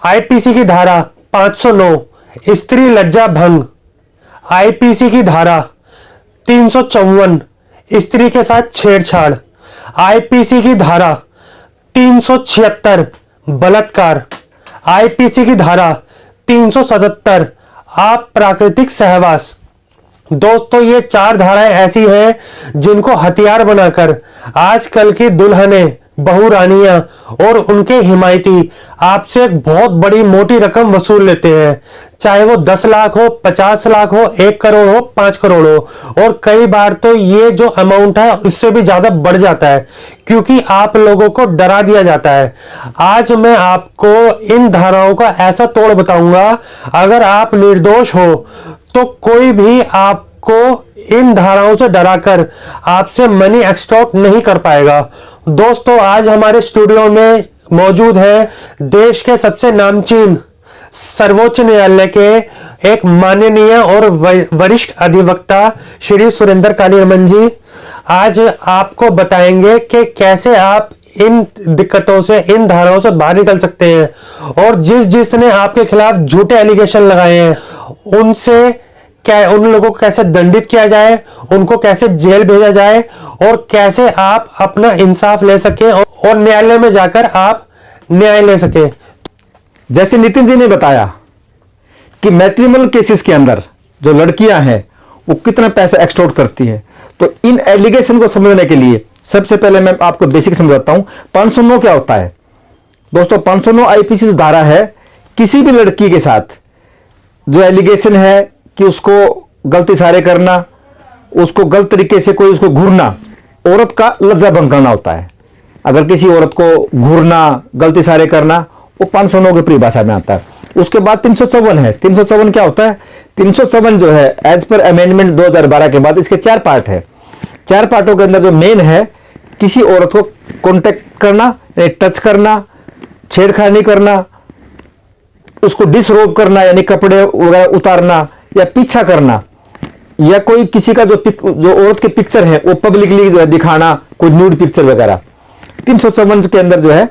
IPC की धारा 509 स्त्री लज्जा भंग, आईपीसी की धारा 354 स्त्री के साथ छेड़छाड़, आईपीसी की धारा 376 बलात्कार, आईपीसी की धारा 377 अप्राकृतिक सहवास। दोस्तों, ये 4 धाराएं ऐसी हैं जिनको हथियार बनाकर आजकल की दुल्हनें, बहू रानियां और उनके हिमायती आपसे एक बहुत बड़ी मोटी रकम वसूल लेते हैं, चाहे वो 10 लाख हो, 50 लाख हो, 1 करोड़ हो, 5 करोड़ हो, और कई बार तो ये जो अमाउंट है उससे भी ज्यादा बढ़ जाता है, क्योंकि आप लोगों को डरा दिया जाता है। आज मैं आपको इन धाराओं का ऐसा तोड़ बताऊंगा, अगर आप निर्दोष हो तो कोई भी आपको इन धाराओं से डराकर आपसे मनी एक्सटॉर्ट नहीं कर पाएगा। दोस्तों, आज हमारे स्टूडियो में मौजूद है देश के सबसे नामचीन सर्वोच्च न्यायालय के एक माननीय और वरिष्ठ अधिवक्ता श्री सुरेंद्र कालीरमन जी। आज आपको बताएंगे कि कैसे आप इन दिक्कतों से, इन धाराओं से बाहर निकल सकते हैं, और जिसने आपके खिलाफ झूठे एलिगेशन लगाए हैं उनसे क्या, उन लोगों को कैसे दंडित किया जाए, उनको कैसे जेल भेजा जाए, और कैसे आप अपना इंसाफ ले सके और न्यायालय में जाकर आप न्याय ले सके। जैसे नितिन जी ने बताया कि मैट्रिमोनियल केसेस के अंदर जो लड़कियां हैं वो कितना पैसा एक्सटॉर्ट करती है, तो इन एलिगेशन को समझने के लिए सबसे पहले मैं आपको बेसिक समझाता हूं। 509 क्या होता है दोस्तों? 509 आईपीसी धारा है, किसी भी लड़की के साथ जो एलिगेशन है कि उसको गलत इशारे करना, उसको गलत तरीके से कोई उसको घूरना, औरत का लज्जा भंग करना होता है। अगर किसी औरत को घूरना, गलत इशारे करना, वो 509 की परिभाषा में आता है। उसके बाद 354 है। 354 क्या होता है? 354 जो है एज पर अमेंडमेंट 2012 के बाद इसके 4 पार्ट है। 4 पार्टों के अंदर जो मेन है, किसी औरत को कॉन्टेक्ट करना, टच करना, छेड़खानी करना, उसको डिसरोब करना यानी कपड़े वगैरह उतारना, या पीछा करना, या कोई किसी का जो औरत के पिक्चर है वो पब्लिकली जो है दिखाना, कोई न्यूड पिक्चर वगैरह। 354 के अंदर जो है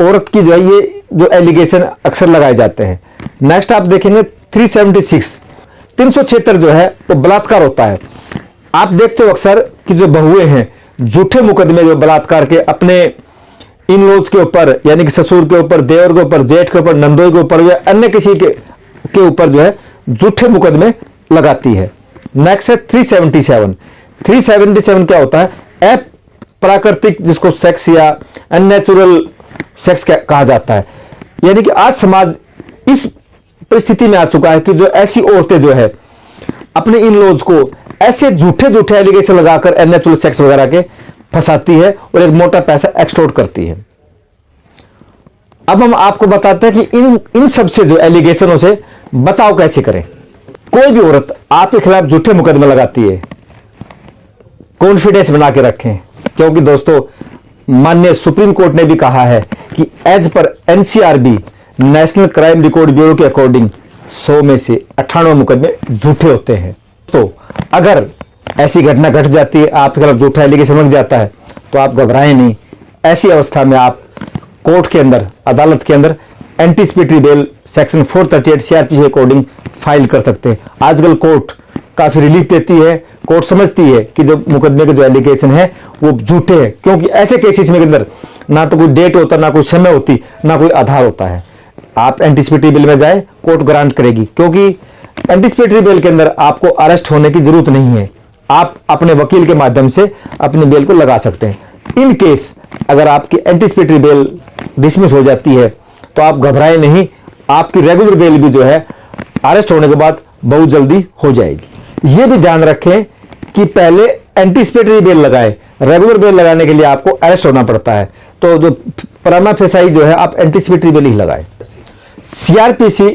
औरत की जो है ये जो एलिगेशन अक्सर लगाए जाते हैं। नेक्स्ट आप देखेंगे 376 376 जो है वो बलात्कार होता है। आप देखते हो अक्सर कि जो बहुएं हैं झूठे मुकदमे जो बलात्कार के अपने इन लॉज के ऊपर, यानी कि ससुर के ऊपर, देवर के ऊपर, जेठ के ऊपर, नंदोई के ऊपर या अन्य किसी के ऊपर जो है झूठे मुकदमे लगाती है। नेक्स्ट है 377 377 क्या होता है? अप्राकृतिक, जिसको सेक्स या अननेचुरल सेक्स कहा जाता है। यानी कि आज समाज इस परिस्थिति में आ चुका है कि जो ऐसी औरतें जो है अपने इन लॉज को ऐसे झूठे एलिगेशन लगाकर अननेचुरल सेक्स वगैरह के फंसाती है और एक मोटा पैसा एक्सटॉर्ट करती है। अब हम आपको बताते हैं कि इन सब से जो एलिगेशनों से बचाव कैसे करें। कोई भी औरत आपके खिलाफ झूठे मुकदमे लगाती है, कॉन्फिडेंस बना के रखें, क्योंकि दोस्तों माननीय सुप्रीम कोर्ट ने भी कहा है कि as per NCRB National Crime Record Bureau के अकॉर्डिंग 100 में से 98 मुकदमे झूठे होते हैं। तो अगर ऐसी घटना घट जाती है, आपके खिलाफ झूठा एलिगेशन लग जाता है, तो आप घबराएं नहीं। ऐसी अवस्था में आप कोर्ट के अंदर, अदालत के अंदर एंटीसिपेटरी बेल सेक्शन 438 सीआरपीसी के अकॉर्डिंग फाइल कर सकते हैं। आजकल कोर्ट काफी रिलीफ देती है, कोर्ट समझती है कि जो मुकदमे के जो एलिगेशन है वो झूठे हैं, क्योंकि ऐसे केसेस में अंदर ना तो कोई डेट होता, ना कोई समय होती, ना कोई आधार होता है। आप एंटीसिपेटरी बेल में जाए, कोर्ट ग्रांट करेगी, क्योंकि एंटीसिपेटरी बेल के अंदर आपको अरेस्ट होने की जरूरत नहीं है। आप अपने वकील के माध्यम से अपनी बेल को लगा सकते हैं। इन केस अगर आपकी एंटीसिपेटरी बेल डिसमिस हो जाती है तो आप घबराएं नहीं, आपकी रेगुलर बेल भी जो है अरेस्ट होने के बाद बहुत जल्दी हो जाएगी। यह भी ध्यान रखें कि पहले एंटीसिपेटरी बेल लगाएं, रेगुलर बेल लगाने के लिए आपको अरेस्ट होना पड़ता है। तो जो प्रमा फेसाई जो है आप एंटीसिपेटरी बेल ही लगाएं। सीआरपीसी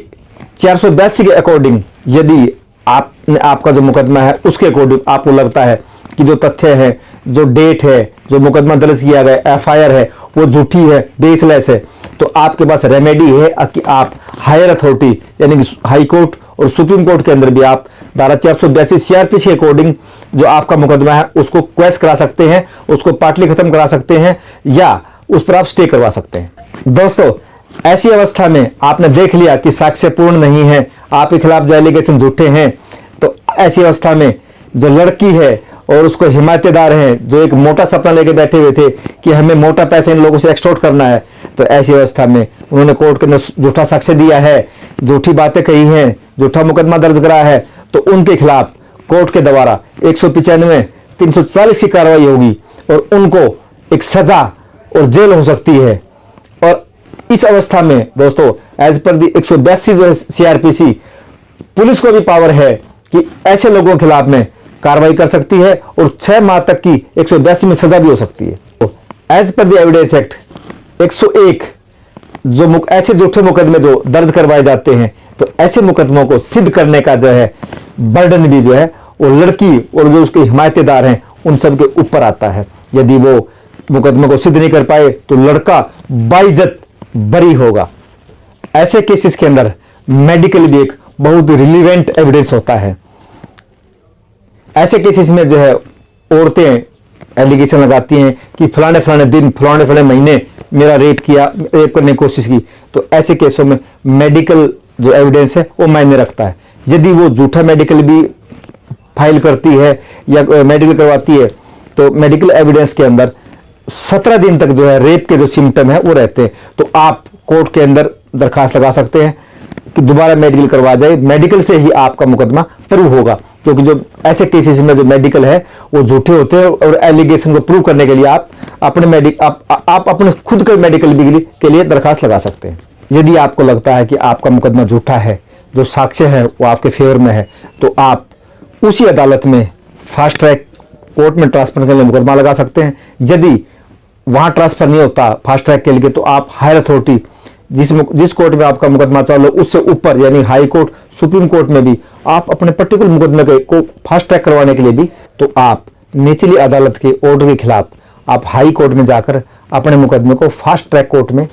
482 के अकॉर्डिंग यदि आपका जो मुकदमा है उसके अकॉर्डिंग आपको लगता है कि जो तथ्य है, जो डेट है, जो मुकदमा दर्ज किया गया एफआईआर है वो झूठी है, बेसलेस है, तो आपके पास रेमेडी है कि आप हायर अथॉरिटी यानी कि हाई कोर्ट और सुप्रीम कोर्ट के अंदर भी आप धारा 482 सीआरपीसी के अकॉर्डिंग जो आपका मुकदमा है उसको क्वेश करा सकते हैं, उसको पार्टली खत्म करा सकते हैं, या उस पर आप स्टे करवा सकते हैं। दोस्तों, ऐसी अवस्था में आपने देख लिया कि साक्ष्य पूर्ण नहीं है, आपके खिलाफ जो एलिगेशन झूठे हैं, तो ऐसी अवस्था में जो लड़की है और उसको हिमायतेदार हैं, जो एक मोटा सपना लेके बैठे हुए थे कि हमें मोटा पैसे इन लोगों से एक्सटॉर्ट करना है, तो ऐसी अवस्था में उन्होंने कोर्ट के अंदर झूठा साक्ष्य दिया है, झूठी बातें कही हैं, झूठा मुकदमा दर्ज करा है, तो उनके खिलाफ कोर्ट के द्वारा 195 340 की कार्रवाई होगी और उनको एक सजा और जेल हो सकती है। और इस अवस्था में दोस्तों एज पर दी 182 जो CRPC, पुलिस को भी पावर है कि ऐसे लोगों के खिलाफ में कार्रवाई कर सकती है और 6 माह तक की 182 में सजा भी हो सकती है। तो एज पर दी एविडेंस एक्ट 101 जो ऐसे झूठे मुकदमे जो दर्ज करवाए जाते हैं, तो ऐसे मुकदमों को सिद्ध करने का जो है बर्डन भी जो है वो लड़की और जो उसके हिमायतेदार हैं उन सब के ऊपर आता है। यदि वो मुकदमे को सिद्ध नहीं कर पाए तो लड़का बाइज्जत बरी होगा। ऐसे केसेस के अंदर मेडिकल भी एक बहुत रिलीवेंट एविडेंस होता है। ऐसे केसेस में जो है औरतें एलिगेशन लगाती हैं कि फलाने फलाने दिन फलाने फलाने महीने मेरा रेप करने की कोशिश की, तो ऐसे केसों में मेडिकल जो एविडेंस है वो मायने रखता है। यदि वो झूठा मेडिकल भी फाइल करती है या मेडिकल करवाती है, तो मेडिकल एविडेंस के अंदर 17 दिन तक जो है रेप के जो सिम्टम है वो रहते हैं, तो आप कोर्ट के अंदर दरखास्त लगा सकते हैं कि दोबारा मेडिकल करवा जाए। मेडिकल से ही आपका मुकदमा प्रूव होगा, क्योंकि जो ऐसे केसेस में जो मेडिकल है वो झूठे होते हैं और एलिगेशन को प्रूव करने के लिए आप अपने खुद के मेडिकल के लिए दरखास्त लगा सकते हैं। यदि आपको लगता है कि आपका मुकदमा झूठा है, जो साक्ष्य है वो आपके फेवर में है, तो आप उसी अदालत में फास्ट ट्रैक कोर्ट में ट्रांसफर के लिए मुकदमा लगा सकते हैं। यदि वहां ट्रांसफर नहीं होता फास्ट ट्रैक के लिए, तो आप हायर अथॉरिटी जिस कोर्ट में आपका मुकदमा चालू उससे ऊपर यानी हाई कोर्ट, सुप्रीम कोर्ट में भी आप अपने पर्टिकुलर मुकदमे को फास्ट ट्रैक करवाने के लिए भी, तो आप निचली अदालत के ऑर्डर के खिलाफ आप हाई कोर्ट में जाकर अपने मुकदमे को फास्ट ट्रैक कोर्ट में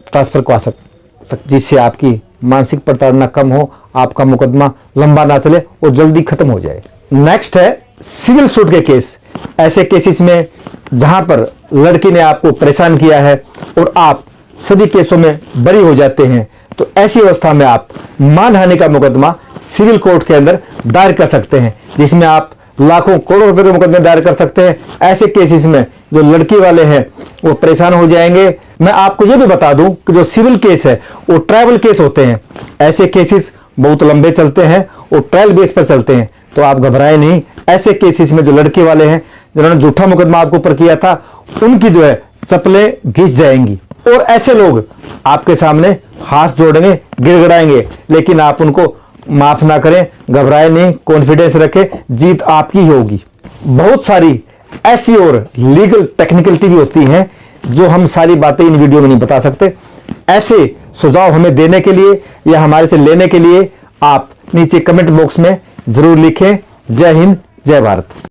ट्रांसफर करवा सकते, जिससे आपकी मानसिक प्रताड़ना कम हो, आपका मुकदमा लंबा ना चले और जल्दी खत्म हो जाए। नेक्स्ट है सिविल सूट के केस। ऐसे केसेस में जहां पर लड़की ने आपको परेशान किया है और आप सभी केसों में बरी हो जाते हैं, तो ऐसी अवस्था में आप मानहानि का मुकदमा सिविल कोर्ट के अंदर दायर कर सकते हैं, जिसमें आप लाखों करोड़ों रुपए के मुकदमे दायर कर सकते हैं। ऐसे केसेस में जो लड़की वाले हैं वो परेशान हो जाएंगे। मैं आपको ये भी बता दूं कि जो सिविल केस है वो ट्राइबल केस होते हैं। ऐसे केसेस बहुत लंबे चलते हैं और ट्रायल बेस पर चलते हैं, तो आप घबराएं नहीं। ऐसे केसेस में जो लड़के वाले हैं जिन्होंने झूठा मुकदमा आपके ऊपर किया था, उनकी जो है चप्पलें घिस जाएंगी और ऐसे लोग आपके सामने हाथ जोड़ेंगे, गिड़गिड़ाएंगे, लेकिन आप उनको माफ ना करें, घबराएं नहीं, कॉन्फिडेंस रखें, जीत आपकी ही होगी। बहुत सारी ऐसी और लीगल टेक्निकलिटी भी होती हैं जो हम सारी बातें इन वीडियो में नहीं बता सकते। ऐसे सुझाव हमें देने के लिए या हमारे से लेने के लिए आप नीचे कमेंट बॉक्स में जरूर लिखें। जय हिंद, जय भारत।